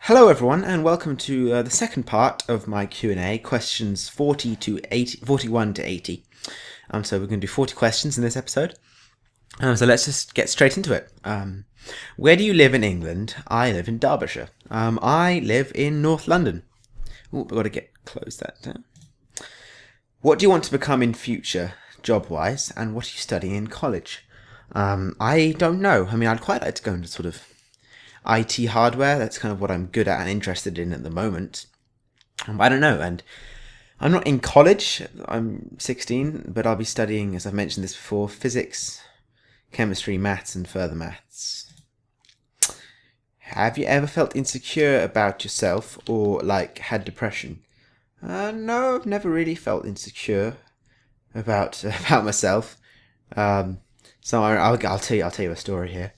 Hello everyone and welcome to the second part of my Q&A, questions 40 to 80, 41 to 80. So we're going to do 40 questions in this episode. So let's just get straight into it. Where do you live in England? I live in Derbyshire. I live in North London. Oh, we've got to close that down. What do you want to become in future, job-wise, and what are you studying in college? I don't know. I mean, I'd quite like to go into sort of IT hardware. That's kind of what I'm good at and interested in at the moment. I don't know, and I'm not in college. I'm 16, but I'll be studying, as I've mentioned this before, physics, chemistry, maths, and further maths. Have you ever felt insecure about yourself or, had depression? No, I've never really felt insecure about myself. So I'll tell you a story here.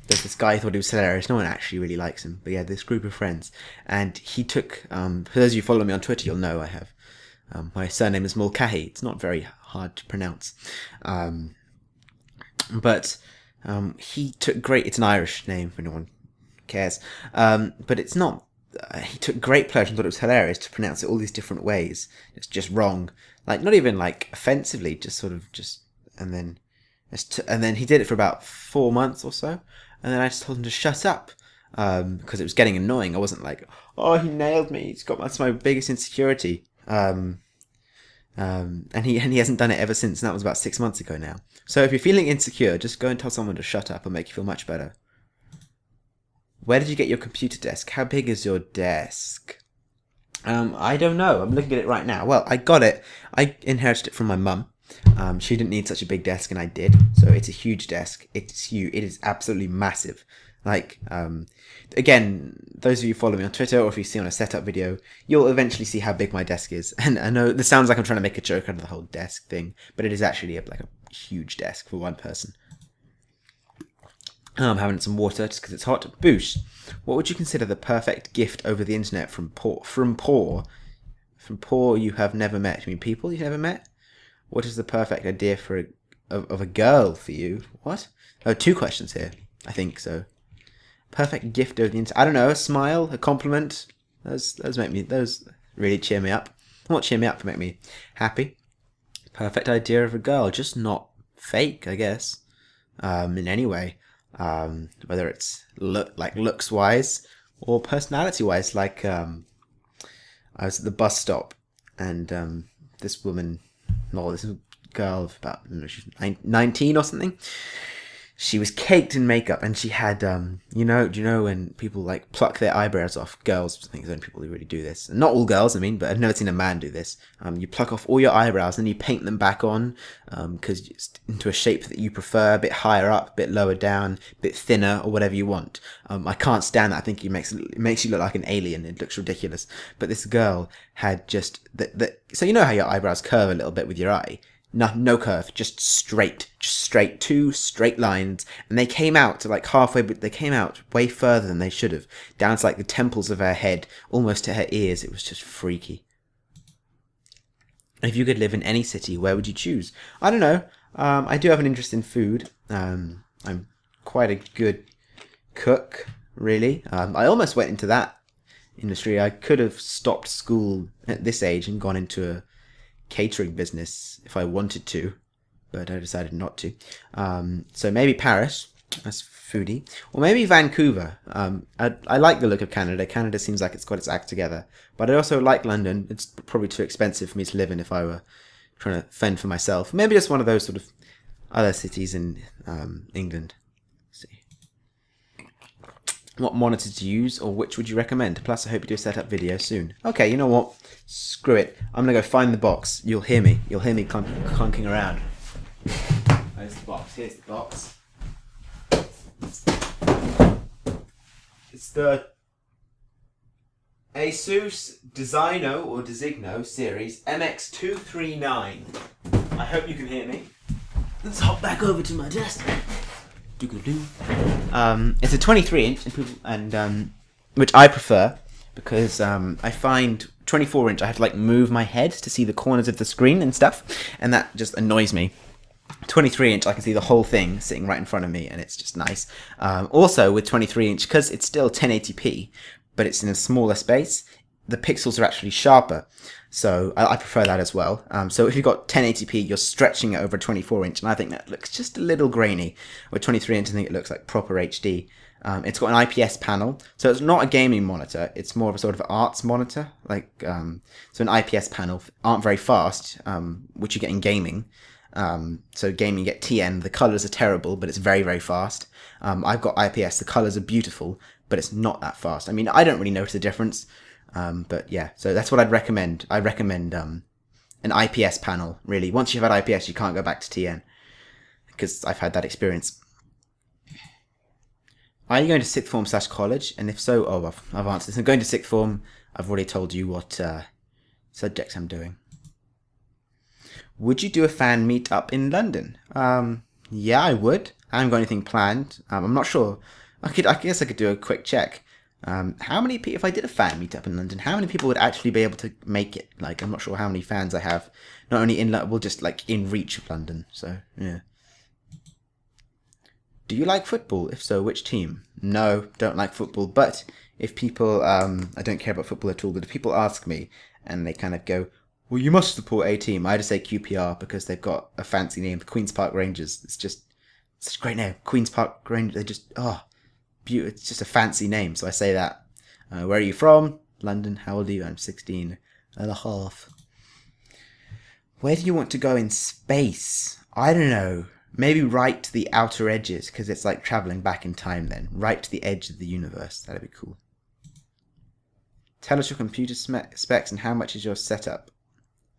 There's this guy, thought he was hilarious. No one actually really likes him, but yeah, this group of friends, and he took. For those of you who follow me on Twitter, you'll know I have. My surname is Mulcahy. It's not very hard to pronounce, but he took great. It's an Irish name, if anyone cares, but it's not. He took great pleasure and thought it was hilarious to pronounce it all these different ways. It's just wrong, not even offensively, just sort of and then he did it for about 4 months or so, and then I just told him to shut up because it was getting annoying. I wasn't like, oh, he nailed me. That's my biggest insecurity. And he hasn't done it ever since, and that was about 6 months ago now. So if you're feeling insecure, just go and tell someone to shut up and make you feel much better. Where did you get your computer desk? How big is your desk? I don't know. I'm looking at it right now. Well, I got it. I inherited it from my mum. She didn't need such a big desk, and I did. So it's a huge desk. It's huge. It is absolutely massive. Again, those of you who follow me on Twitter, or if you see on a setup video, you'll eventually see how big my desk is. And I know this sounds like I'm trying to make a joke out of the whole desk thing, but it is actually a huge desk for one person. I'm having some water just because it's hot. Boosh, what would you consider the perfect gift over the internet from poor you have never met? You mean people you've never met? What is the perfect idea of a girl for you? What? Oh, 2 questions here, I think so. Perfect gift over the internet. I don't know, a smile, a compliment. Those really cheer me up. Not cheer me up, but make me happy. Perfect idea of a girl, just not fake, I guess. In any way. Whether it's looks wise or personality wise. I was at the bus stop and this girl of about, she's 19 or something. She was caked in makeup, and she had, do you know when people pluck their eyebrows off? Girls, I think there's only people who really do this. Not all girls, but I've never seen a man do this. You pluck off all your eyebrows and you paint them back on, because into a shape that you prefer, a bit higher up, a bit lower down, a bit thinner, or whatever you want. I can't stand that. I think it makes you look like an alien. It looks ridiculous. But this girl had just so you know how your eyebrows curve a little bit with your eye. No curve, just straight, 2 straight lines, and they came out to halfway, but they came out way further than they should have, down to the temples of her head, almost to her ears. It was just freaky. If you could live in any city, where would you choose? I don't know. I do have an interest in food. I'm quite a good cook, really. I almost went into that industry. I could have stopped school at this age and gone into a catering business if I wanted to, but I decided not to. So maybe Paris, that's foodie, or maybe Vancouver. I like the look of Canada. Canada seems like it's got its act together, but I also like London. It's probably too expensive for me to live in if I were trying to fend for myself. Maybe just one of those sort of other cities in England. Let's see. What monitor to use, or which would you recommend? Plus, I hope you do a setup video soon. Okay, you know what? Screw it. I'm going to go find the box. You'll hear me. You'll hear me clunking around. Where's the box? Here's the box. It's the Asus Designo or Designo series MX239. I hope you can hear me. Let's hop back over to my desk. It's a 23-inch, and which I prefer because I find 24-inch I have to move my head to see the corners of the screen and stuff, and that just annoys me. 23-inch, I can see the whole thing sitting right in front of me, and it's just nice. Also, with 23-inch, because it's still 1080p, but it's in a smaller space, the pixels are actually sharper. So I prefer that as well. So if you've got 1080p, you're stretching it over 24-inch, and I think that looks just a little grainy. With 23-inch, I think it looks like proper HD. It's got an IPS panel, so it's not a gaming monitor. It's more of a sort of arts monitor. So an IPS panel aren't very fast, which you get in gaming. So gaming, you get TN. The colors are terrible, but it's very, very fast. I've got IPS. The colors are beautiful, but it's not that fast. I mean, I don't really notice a difference. But yeah, so that's what I'd recommend. I recommend an IPS panel, really. Once you've had IPS, you can't go back to TN, because I've had that experience. Are you going to sixth form / college? And if so, I've answered this. I'm going to sixth form. I've already told you what subjects I'm doing. Would you do a fan meet up in London? Yeah, I would. I haven't got anything planned. I'm not sure. I guess I could do a quick check. How many people, if I did a fan meet up in London, how many people would actually be able to make it? Like, I'm not sure how many fans I have. Not only in London, well, just like in reach of London. So, yeah. Do you like football? If so, which team? No, don't like football. But if people, I don't care about football at all, but if people ask me and they kind of go, well, you must support a team, I just say QPR because they've got a fancy name, the Queen's Park Rangers. It's just such a great name. Queen's Park Rangers, they just, beautiful. It's just a fancy name, so I say that. Where are you from? London. How old are you? I'm 16 and a half. Where do you want to go in space? I don't know. Maybe right to the outer edges, because it's like traveling back in time then. Right to the edge of the universe. That'd be cool. Tell us your computer specs and how much is your setup.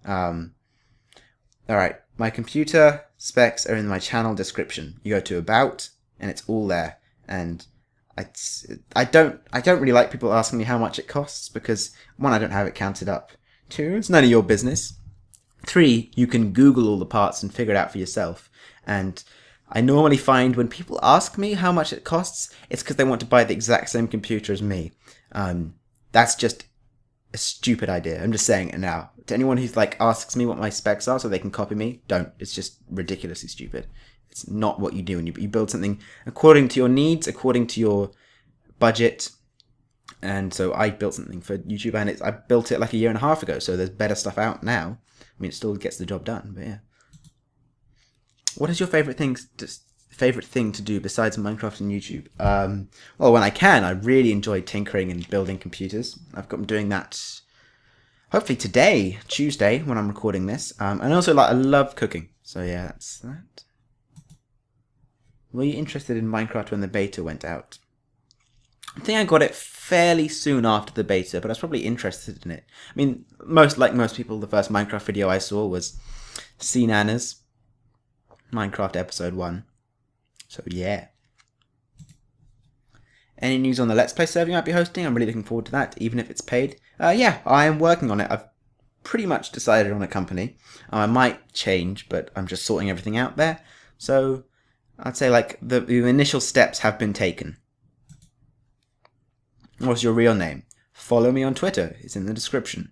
Alright, my computer specs are in my channel description. You go to About, and it's all there. And I don't really like people asking me how much it costs, because 1, I don't have it counted up. 2, it's none of your business. 3, you can Google all the parts and figure it out for yourself. And I normally find when people ask me how much it costs, it's because they want to buy the exact same computer as me. That's just a stupid idea. I'm just saying it now. To anyone who's like asks me what my specs are so they can copy me, don't. It's just ridiculously stupid. It's not what you do. And you build something according to your needs, according to your budget. And so I built something for YouTube, and I built it like a year and a half ago. So there's better stuff out now. I mean, it still gets the job done, but yeah. What is your favorite thing to do besides Minecraft and YouTube? Well, when I can, I really enjoy tinkering and building computers. I've got doing that hopefully today, Tuesday, when I'm recording this. And also, I love cooking. So yeah, that's that. Were you interested in Minecraft when the beta went out? I think I got it fairly soon after the beta, but I was probably interested in it. I mean, most people, the first Minecraft video I saw was C Nana's Minecraft episode 1. So yeah. Any news on the Let's Play server you might be hosting? I'm really looking forward to that, even if it's paid. Yeah, I am working on it. I've pretty much decided on a company. I might change, but I'm just sorting everything out there. So I'd say like the initial steps have been taken. What's your real name? Follow me on Twitter. It's in the description.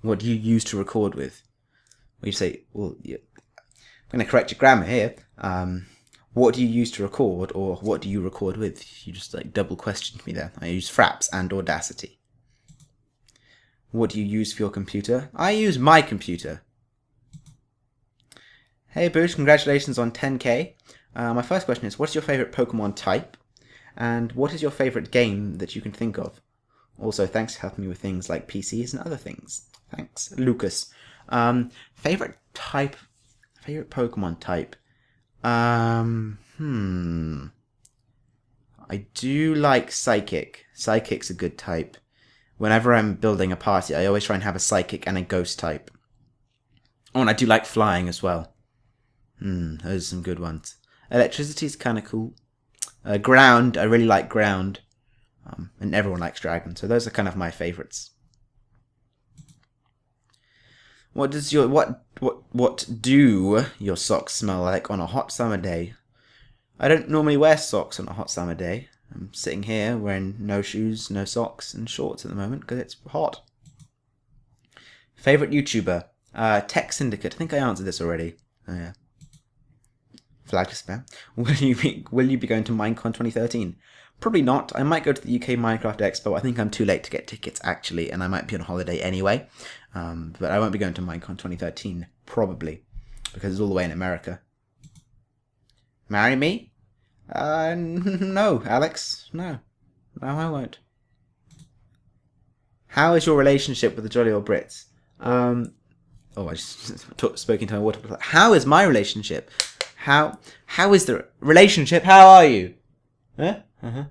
What do you use to record with? Well, you say, well, yeah. I'm going to correct your grammar here. What do you use to record, or what do you record with? You just like double questioned me there. I use Fraps and Audacity. What do you use for your computer? I use my computer. Hey Boosh, congratulations on 10k. My first question is, what's your favourite Pokemon type? And what is your favourite game that you can think of? Also, thanks for helping me with things like PCs and other things. Thanks, Lucas. Favourite Pokemon type? I do like Psychic. Psychic's a good type. Whenever I'm building a party, I always try and have a Psychic and a Ghost type. Oh, and I do like Flying as well. Those are some good ones. Electricity's kind of cool. Ground, I really like Ground. And everyone likes Dragon, so those are kind of my favourites. What do your socks smell like on a hot summer day? I don't normally wear socks on a hot summer day. I'm sitting here wearing no shoes, no socks, and shorts at the moment because it's hot. Favourite YouTuber? Tech Syndicate. I think I answered this already. Oh, yeah. Flag to spam. Will you be going to Minecon 2013? Probably not. I might go to the UK Minecraft Expo. I think I'm too late to get tickets, actually, and I might be on holiday anyway. But I won't be going to Minecon 2013, probably, because it's all the way in America. Marry me? No, Alex. No. No, I won't. How is your relationship with the Jolly Old Brits? I just spoke into my water bottle. How is my relationship? How is the relationship? How are you? Huh? Uh-huh.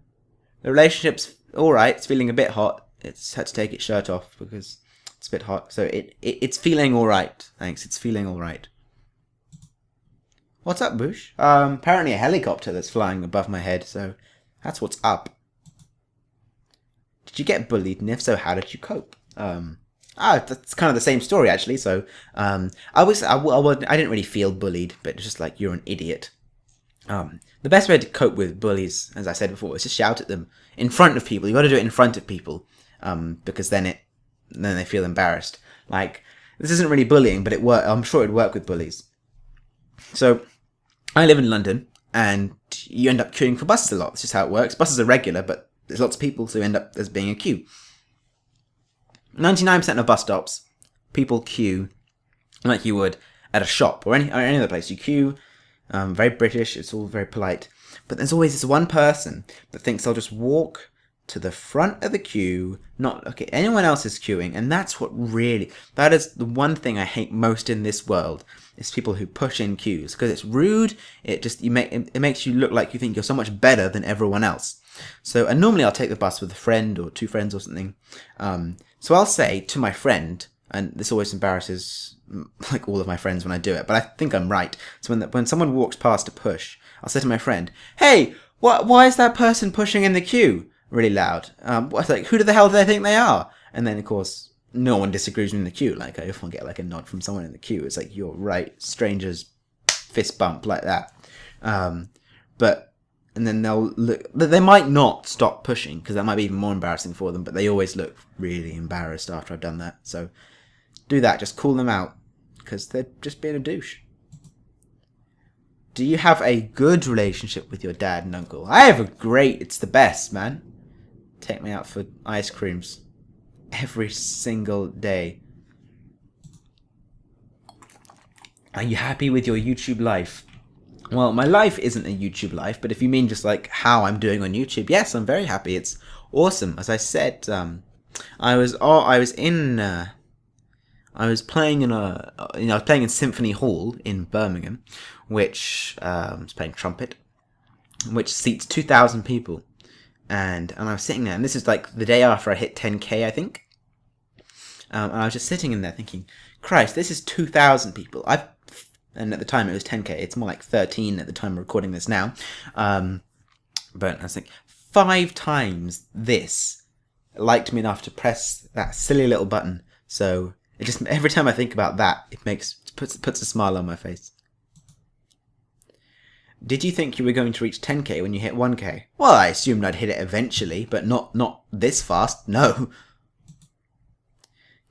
The relationship's alright. It's feeling a bit hot. It's had to take its shirt off because it's a bit hot. So it's feeling alright. Thanks. It's feeling alright. What's up, Boosh? Apparently a helicopter that's flying above my head. So that's what's up. Did you get bullied? And if so, how did you cope? That's kind of the same story, actually. So, I didn't really feel bullied, but it's just like, you're an idiot. The best way to cope with bullies, as I said before, is to shout at them in front of people. You got to do it in front of people, because then they feel embarrassed. Like, this isn't really bullying, but I'm sure it'd work with bullies. So, I live in London, and you end up queuing for buses a lot. That's just how it works. Buses are regular, but there's lots of people, so you end up as being a queue. 99% of bus stops, people queue like you would at a shop or any other place. You queue, very British, it's all very polite. But there's always this one person that thinks they'll just walk to the front of the queue, not look at anyone else is queuing, and that is the one thing I hate most in this world, is people who push in queues, because it's rude, it makes you look like you think you're so much better than everyone else. So, and normally I'll take the bus with a friend or two friends or something. So I'll say to my friend, and this always embarrasses like all of my friends when I do it, but I think I'm right. So when someone walks past to push, I'll say to my friend, "Hey, why is that person pushing in the queue really loud? Who the hell do they think they are?" And then of course no one disagrees in the queue. Like, I often get like a nod from someone in the queue. It's like, "You're right," strangers fist bump like that. And then they'll look. They might not stop pushing because that might be even more embarrassing for them. But they always look really embarrassed after I've done that. So do that. Just call them out because they're just being a douche. Do you have a good relationship with your dad and uncle? I have a great. It's the best, man. Take me out for ice creams every single day. Are you happy with your YouTube life? Well, my life isn't a YouTube life, but if you mean just like how I'm doing on YouTube, yes, I'm very happy. It's awesome. As I said, I was playing in Symphony Hall in Birmingham, which I was playing trumpet, which seats 2,000 people, and I was sitting there, and this is like the day after I hit 10k, I think, and I was just sitting in there thinking, Christ, this is 2,000 people. And at the time it was 10k. It's more like 13 at the time of recording this now. But I was like, 5 times this liked me enough to press that silly little button. So it just, every time I think about that, it puts a smile on my face. Did you think you were going to reach 10k when you hit 1k? Well, I assumed I'd hit it eventually, but not this fast. No.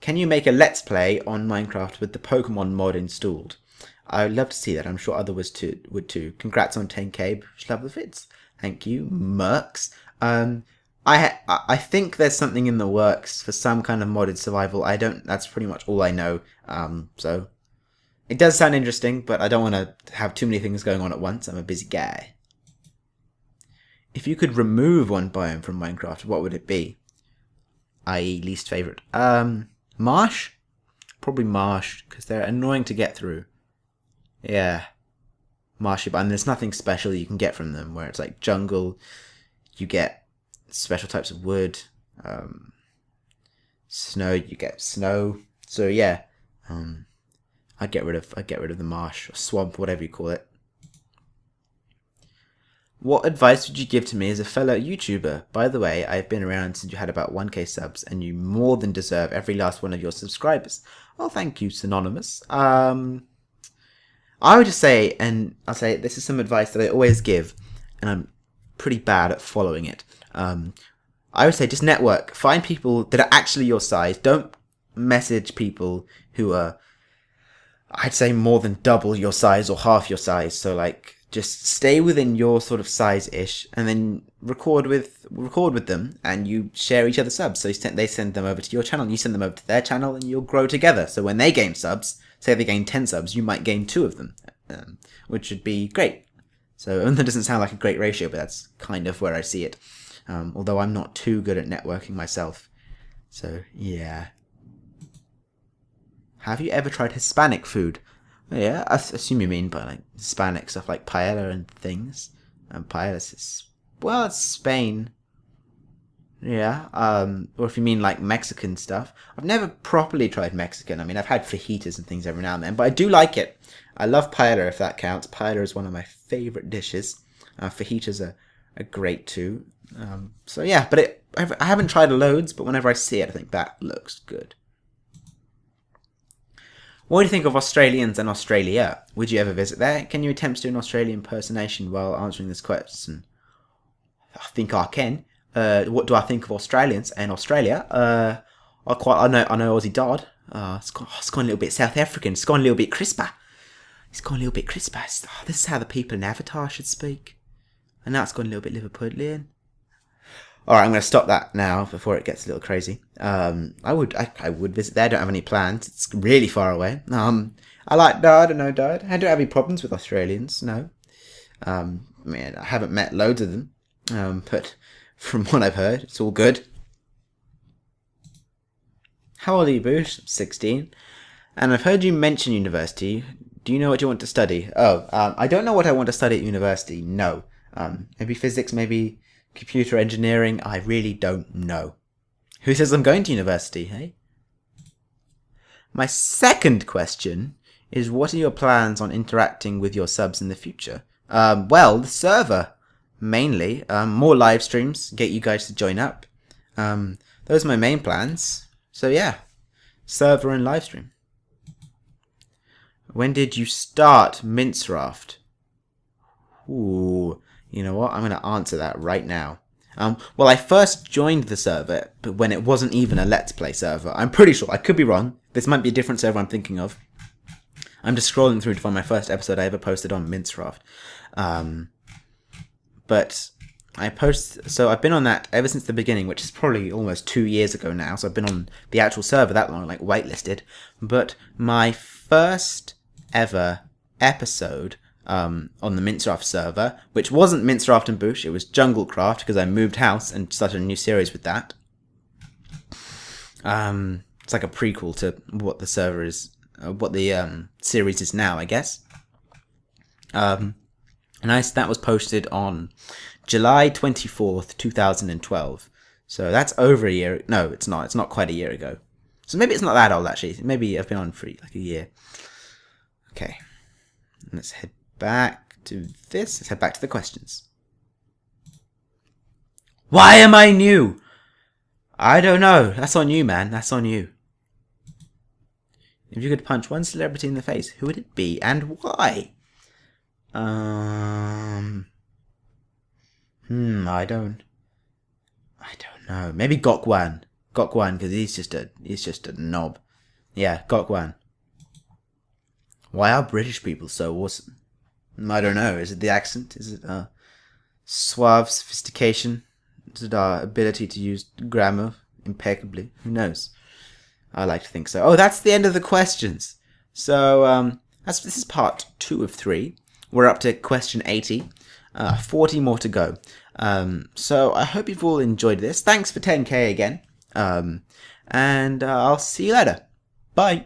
Can you make a Let's Play on Minecraft with the Pokemon mod installed? I would love to see that. I'm sure others would too. Congrats on 10k. Love the vids. Thank you, Mercs. I think there's something in the works for some kind of modded survival. That's pretty much all I know. So it does sound interesting, but I don't want to have too many things going on at once. I'm a busy guy. If you could remove one biome from Minecraft, what would it be? I.e. least favorite. Marsh? Probably marsh, because they're annoying to get through. Yeah, marshy, and there's nothing special you can get from them, where it's like jungle, you get special types of wood, snow, you get snow. So yeah, I'd get rid of the marsh or swamp, whatever you call it. What advice would you give to me as a fellow YouTuber? By the way, I've been around since you had about 1k subs, and you more than deserve every last one of your subscribers. Well, thank you, Synonymous. I would just say, and I'll say this is some advice that I always give, and I'm pretty bad at following it. I would say just network. Find people that are actually your size. Don't message people who are I'd say more than double your size or half your size. So like, just stay within your sort of size-ish, and then record with them, and you share each other's subs. So they send them over to your channel, and you send them over to their channel, and you'll grow together. So when they gain subs, say they gain 10 subs, you might gain 2 of them, which would be great. So that doesn't sound like a great ratio, but that's kind of where I see it. Although I'm not too good at networking myself. So yeah. Have you ever tried Hispanic food? Yeah, I assume you mean by like Hispanic stuff like paella and things. Paella is, well, it's Spain. Yeah. Or if you mean like Mexican stuff, I've never properly tried Mexican. I mean, I've had fajitas and things every now and then, but I do like it. I love paella, if that counts. Paella is one of my favorite dishes. Fajitas are great too. So yeah, but I haven't tried loads, but whenever I see it, I think that looks good. What do you think of Australians and Australia? Would you ever visit there? Can you attempt to do an Australian impersonation while answering this question? I think I can. What do I think of Australians and Australia? I know Aussie Dodd. It's gone a little bit South African. It's gone a little bit crisper. This is how the people in Avatar should speak. And now it's gone a little bit Liverpudlian. Alright, I'm going to stop that now before it gets a little crazy. I would visit there. I don't have any plans. It's really far away. I like Dad. I know Dad. I don't have any problems with Australians. No. I mean, I haven't met loads of them. But from what I've heard, it's all good. How old are you, Boosh? 16. And I've heard you mention university. Do you know what you want to study? I don't know what I want to study at university. No. Maybe physics, maybe computer engineering. I really don't know. Who says I'm going to university, hey? My second question is, what are your plans on interacting with your subs in the future? Well, the server, mainly. More live streams, get you guys to join up. Those are my main plans. So yeah, server and live stream. When did you start Minecraft? Ooh, you know what? I'm going to answer that right now. Well, I first joined the server, but when it wasn't even a Let's Play server. I'm pretty sure. I could be wrong. This might be a different server I'm thinking of. I'm just scrolling through to find my first episode I ever posted on Minecraft. But so I've been on that ever since the beginning, which is probably almost 2 years ago now. So I've been on the actual server that long, like whitelisted. But my first ever episode on the Minecraft server, which wasn't Minecraft and Boosh, it was Junglecraft, because I moved house and started a new series with that. It's like a prequel to what the server is, what the series is now, I guess. And that was posted on July 24th, 2012. So that's over a year. No, it's not. It's not quite a year ago. So maybe it's not that old, actually. Maybe I've been on for like a year. Okay. Let's head back to this. Let's head back to the questions. Why am I new? I don't know. That's on you, man. That's on you. If you could punch one celebrity in the face, who would it be and why? I don't know. Maybe Gokwan. Gokwan, because he's just a knob. Yeah, Gokwan. Why are British people so awesome? I don't know. Is it the accent? Is it suave sophistication? Is it our ability to use grammar impeccably? Who knows? I like to think so. Oh, that's the end of the questions. So this is part 2 of 3. We're up to question 80. 40 more to go. So I hope you've all enjoyed this. Thanks for 10k again. And I'll see you later. Bye.